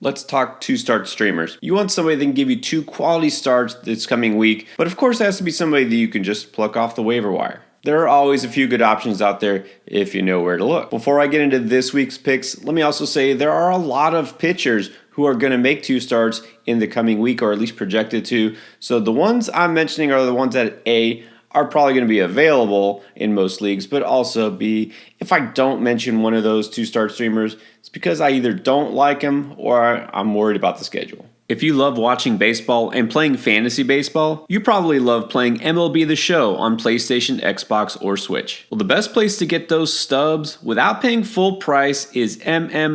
Let's talk two-start streamers. You want somebody that can give you two quality starts this coming week, but of course it has to be somebody that you can just pluck off the waiver wire. There are always a few good options out there if you know where to look. Before I get into this week's picks, let me also say there are a lot of pitchers who are going to make two starts in the coming week, or at least projected to. So the ones I'm mentioning are the ones that are probably going to be available in most leagues, but also B, if I don't mention one of those two-start streamers, it's because I either don't like them or I'm worried about the schedule. If you love watching baseball and playing fantasy baseball, you probably love playing MLB The Show on PlayStation, Xbox, or Switch. Well, the best place to get those stubs without paying full price is MMOAH.com.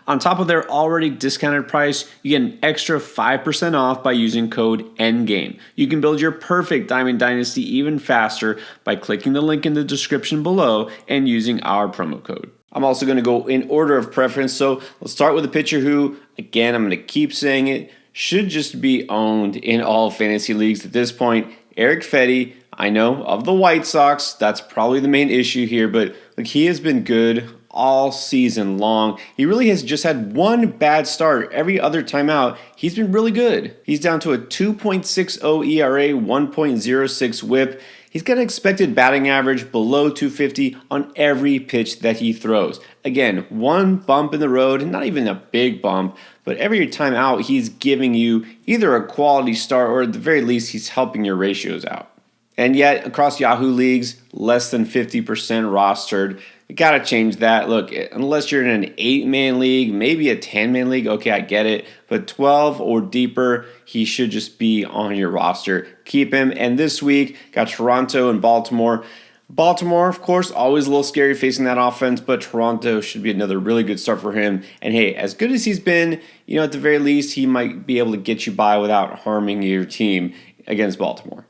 On top of their already discounted price, you get an extra 5% off by using code Endgame. You can build your perfect Diamond Dynasty even faster by clicking the link in the description below and using our promo code. I'm also going to go in order of preference, so let's start with a pitcher who, again, I'm going to keep saying it, should just be owned in all fantasy leagues at this point. Eric Fetty, I know, of the White Sox, that's probably the main issue here, but look, he has been good all season long. He really has just had one bad start. Every other time out, he's been really good. He's down to a 2.60 ERA, 1.06 whip. He's got an expected batting average below 250 on every pitch that he throws. Again, one bump in the road, not even a big bump, but every time out, he's giving you either a quality start or at the very least, he's helping your ratios out. And yet, across Yahoo leagues, less than 50% rostered. You got to change that. Look, unless you're in an 8-man league, maybe a 10-man league, okay, I get it. But 12 or deeper, he should just be on your roster. Keep him. And this week, got Toronto and Baltimore. Baltimore, of course, always a little scary facing that offense, but Toronto should be another really good start for him. And hey, as good as he's been, at the very least, he might be able to get you by without harming your team against Baltimore.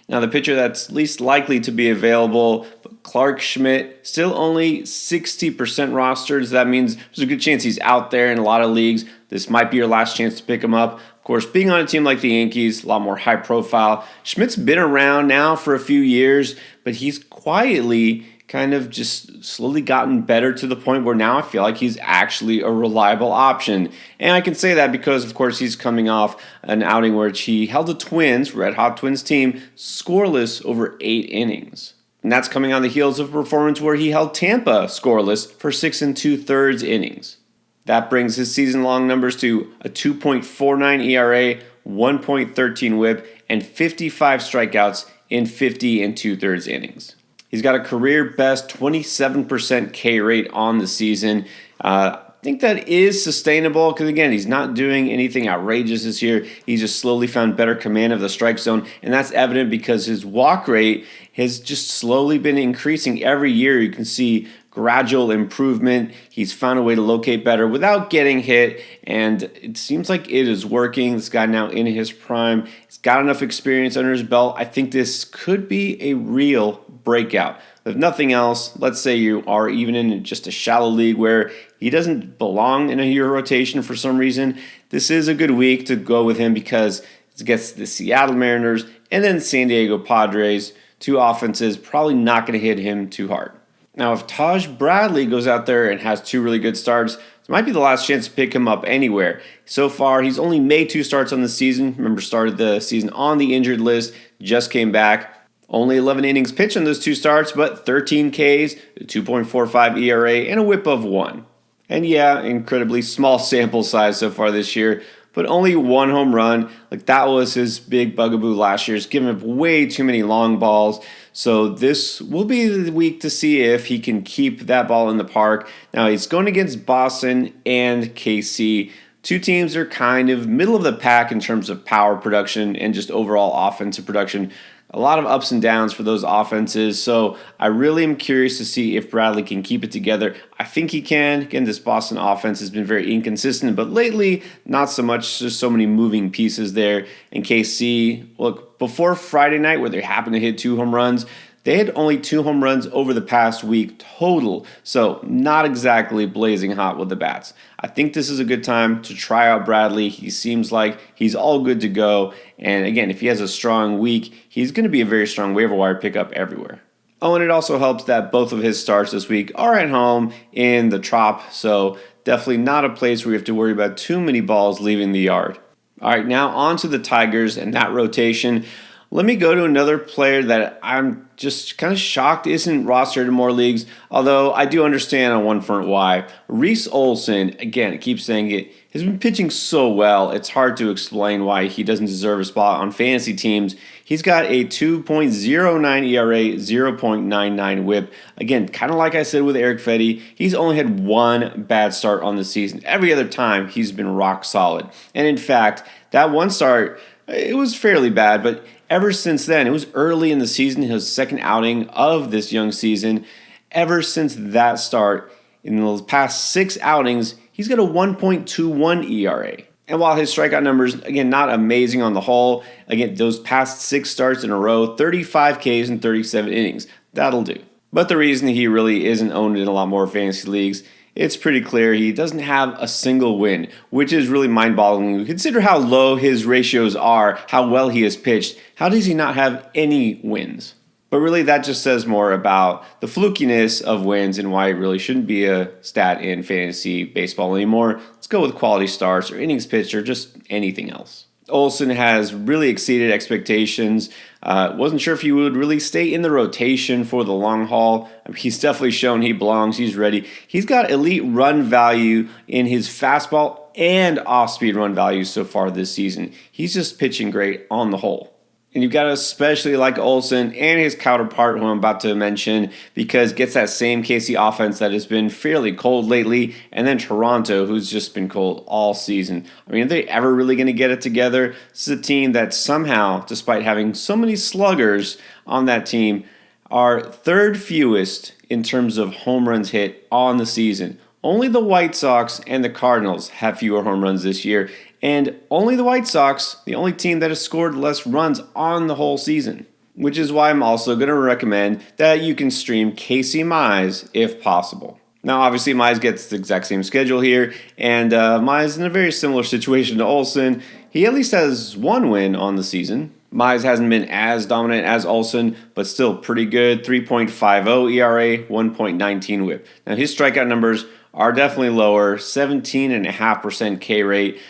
Now, the pitcher that's least likely to be available, Clark Schmidt, still only 60% rostered. So that means there's a good chance he's out there in a lot of leagues. This might be your last chance to pick him up. Of course, being on a team like the Yankees, a lot more high profile. Schmidt's been around now for a few years, but he's quietly kind of just slowly gotten better to the point where now I feel like he's actually a reliable option. And I can say that because, of course, he's coming off an outing where he held the Twins, Red Hot Twins team, scoreless over 8 innings. And that's coming on the heels of a performance where he held Tampa scoreless for 6 2/3 innings. That brings his season-long numbers to a 2.49 ERA, 1.13 whip, and 55 strikeouts in 50 2/3 innings. He's got a career-best 27% K rate on the season. I think that is sustainable because, again, he's not doing anything outrageous this year. He's just slowly found better command of the strike zone, and that's evident because his walk rate has just slowly been increasing every year. You can see gradual improvement. He's found a way to locate better without getting hit, and it seems like it is working. This guy now in his prime. He's got enough experience under his belt. I think this could be a real breakout. If nothing else, let's say you are even in just a shallow league where he doesn't belong in your rotation for some reason, this is a good week to go with him because it gets the Seattle Mariners and then San Diego Padres, two offenses probably not going to hit him too hard. Now, if Taj Bradley goes out there and has two really good starts, it might be the last chance to pick him up anywhere. So far, he's only made 2 starts on the season. Remember, started the season on the injured list, just came back. Only 11 innings pitched on those 2 starts, but 13 Ks, a 2.45 ERA, and a whip of 1. And yeah, incredibly small sample size so far this year, but only 1 home run. Like, that was his big bugaboo last year. He's given up way too many long balls. So this will be the week to see if he can keep that ball in the park. Now, he's going against Boston and KC. Two teams are kind of middle of the pack in terms of power production and just overall offensive production. A lot of ups and downs for those offenses, so I really am curious to see if Bradley can keep it together. I think he can. Again, this Boston offense has been very inconsistent, but lately, not so much. There's so many moving pieces there. And KC, look, before Friday night where they happened to hit 2 home runs, they had only 2 home runs over the past week total, so not exactly blazing hot with the bats. I think this is a good time to try out Bradley. He seems like he's all good to go. And again, if he has a strong week, he's going to be a very strong waiver wire pickup everywhere. Oh, and it also helps that both of his starts this week are at home in the Trop, so definitely not a place where you have to worry about too many balls leaving the yard. All right, now on to the Tigers and that rotation. Let me go to another player that I'm just kind of shocked isn't rostered in more leagues, although I do understand on one front why. Reese Olson, again, I keep saying it, has been pitching so well, it's hard to explain why he doesn't deserve a spot on fantasy teams. He's got a 2.09 ERA, 0.99 whip. Again, kind of like I said with Eric Fetty, he's only had one bad start on the season. Every other time, he's been rock solid. And in fact, that one start, it was fairly bad, but ever since then, it was early in the season, his second outing of this young season. Ever since that start, in the past 6 outings, he's got a 1.21 ERA. And while his strikeout numbers, again, not amazing on the whole, again, those past 6 starts in a row, 35 Ks in 37 innings. That'll do. But the reason he really isn't owned in a lot more fantasy leagues, it's pretty clear he doesn't have a single win, which is really mind-boggling. Consider how low his ratios are, how well he has pitched. How does he not have any wins? But really, that just says more about the flukiness of wins and why it really shouldn't be a stat in fantasy baseball anymore. Let's go with quality starts or innings pitched or just anything else. Olson has really exceeded expectations. Wasn't sure if he would really stay in the rotation for the long haul. He's definitely shown he belongs. He's ready. He's got elite run value in his fastball and off-speed run value so far this season. He's just pitching great on the whole. And you've got to especially like Olson and his counterpart, who I'm about to mention, because gets that same KC offense that has been fairly cold lately, and then Toronto, who's just been cold all season. I mean, are they ever really going to get it together? This is a team that somehow, despite having so many sluggers on that team, are third fewest in terms of home runs hit on the season. Only the White Sox and the Cardinals have fewer home runs this year, and only the White Sox, the only team that has scored less runs on the whole season. Which is why I'm also going to recommend that you can stream Casey Mize if possible. Now, obviously, Mize gets the exact same schedule here, and Mize is in a very similar situation to Olson. He at least has one win on the season. Mize hasn't been as dominant as Olson, but still pretty good. 3.50 ERA, 1.19 whip. Now, his strikeout numbers are definitely lower, 17.5% K rate.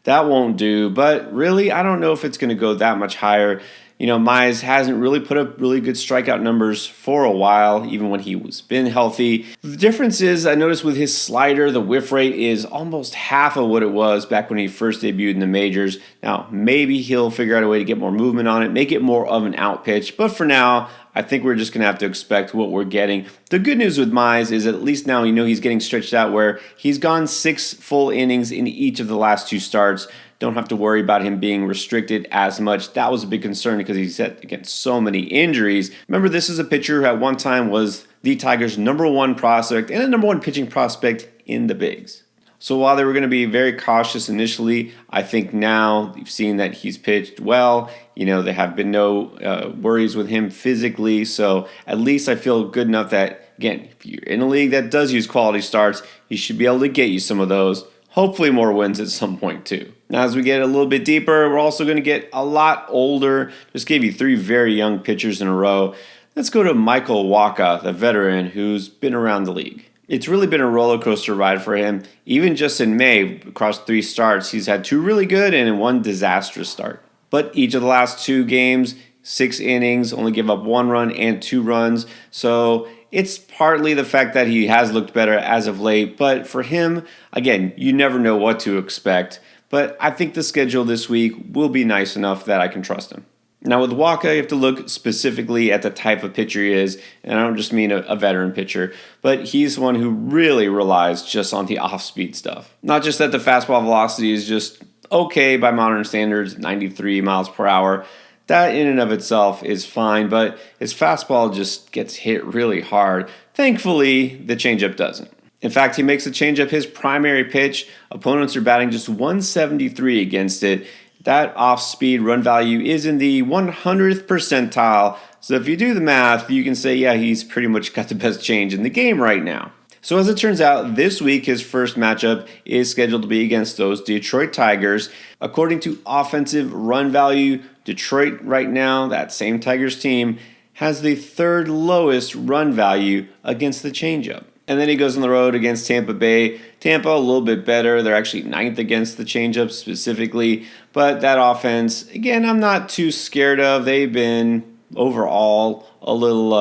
That won't do, but really, I don't know if it's going to go that much higher. You know, Mize hasn't really put up really good strikeout numbers for a while, even when he was been healthy. The difference is, I noticed with his slider, the whiff rate is almost half of what it was back when he first debuted in the majors. Now, maybe he'll figure out a way to get more movement on it, make it more of an out pitch, but for now, I think we're just going to have to expect what we're getting. The good news with Mize is at least now he's getting stretched out where he's gone 6 full innings in each of the last 2 starts. Don't have to worry about him being restricted as much. That was a big concern because he's had, again, so many injuries. Remember, this is a pitcher who at one time was the Tigers' #1 prospect and a #1 pitching prospect in the bigs. So while they were going to be very cautious initially, I think now you've seen that he's pitched well. You know, there have been no worries with him physically. So at least I feel good enough that, again, if you're in a league that does use quality starts, he should be able to get you some of those. Hopefully more wins at some point too. Now as we get a little bit deeper, we're also going to get a lot older. Just gave you 3 very young pitchers in a row. Let's go to Michael Wacha, the veteran who's been around the league. It's really been a roller coaster ride for him. Even just in May, across 3 starts, he's had 2 really good and 1 disastrous start. But each of the last 2 games, 6 innings, only give up 1 run and 2 runs. So it's partly the fact that he has looked better as of late. But for him, again, you never know what to expect. But I think the schedule this week will be nice enough that I can trust him. Now with Wacha, you have to look specifically at the type of pitcher he is, and I don't just mean a veteran pitcher, but he's one who really relies just on the off-speed stuff. Not just that the fastball velocity is just okay by modern standards, 93 miles per hour. That in and of itself is fine, but his fastball just gets hit really hard. Thankfully, the changeup doesn't. In fact, he makes the changeup his primary pitch. Opponents are batting just 173 against it. That off-speed run value is in the 100th percentile. So if you do the math, you can say, yeah, he's pretty much got the best change in the game right now. So as it turns out, this week his first matchup is scheduled to be against those Detroit Tigers. According to offensive run value, Detroit right now, that same Tigers team, has the 3rd lowest run value against the changeup. And then he goes on the road against Tampa Bay. Tampa, a little bit better. They're actually 9th against the changeup specifically. But that offense, again, I'm not too scared of. They've been overall a little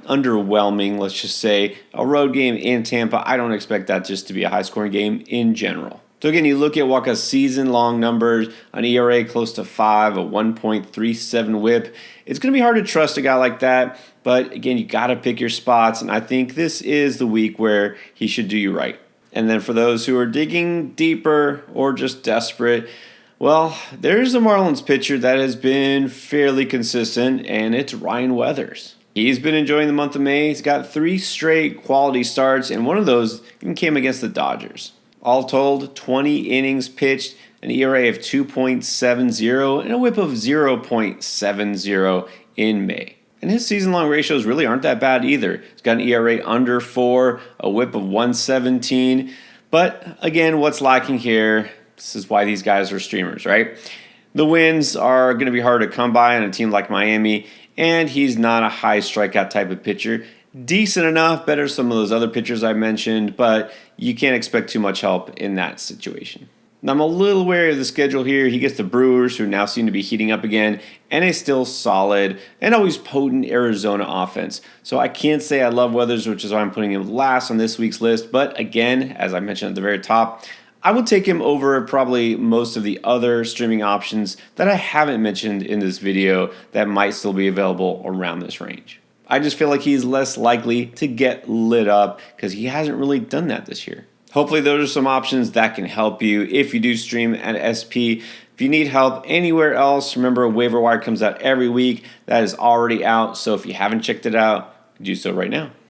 underwhelming, let's just say. A road game in Tampa, I don't expect that just to be a high-scoring game in general. So again, you look at Walker's season-long numbers, an ERA close to 5, a 1.37 whip. It's going to be hard to trust a guy like that, but again, you got to pick your spots, and I think this is the week where he should do you right. And then for those who are digging deeper or just desperate, well, there's a Marlins pitcher that has been fairly consistent, and it's Ryan Weathers. He's been enjoying the month of May. He's got 3 straight quality starts, and one of those came against the Dodgers. All told, 20 innings pitched, an ERA of 2.70, and a whip of 0.70 in May. And his season-long ratios really aren't that bad either. He's got an ERA under 4, a whip of 117. But again, what's lacking here, this is why these guys are streamers, right? The wins are going to be hard to come by on a team like Miami, and he's not a high strikeout type of pitcher. Decent enough, better than some of those other pitchers I mentioned, but you can't expect too much help in that situation. Now, I'm a little wary of the schedule here. He gets the Brewers, who now seem to be heating up again, and a still solid and always potent Arizona offense. So I can't say I love Weathers, which is why I'm putting him last on this week's list. But again, as I mentioned at the very top, I would take him over probably most of the other streaming options that I haven't mentioned in this video that might still be available around this range. I just feel like he's less likely to get lit up because he hasn't really done that this year. Hopefully those are some options that can help you if you do stream at SP. If you need help anywhere else, remember Waiver Wire comes out every week. That is already out, so if you haven't checked it out, do so right now.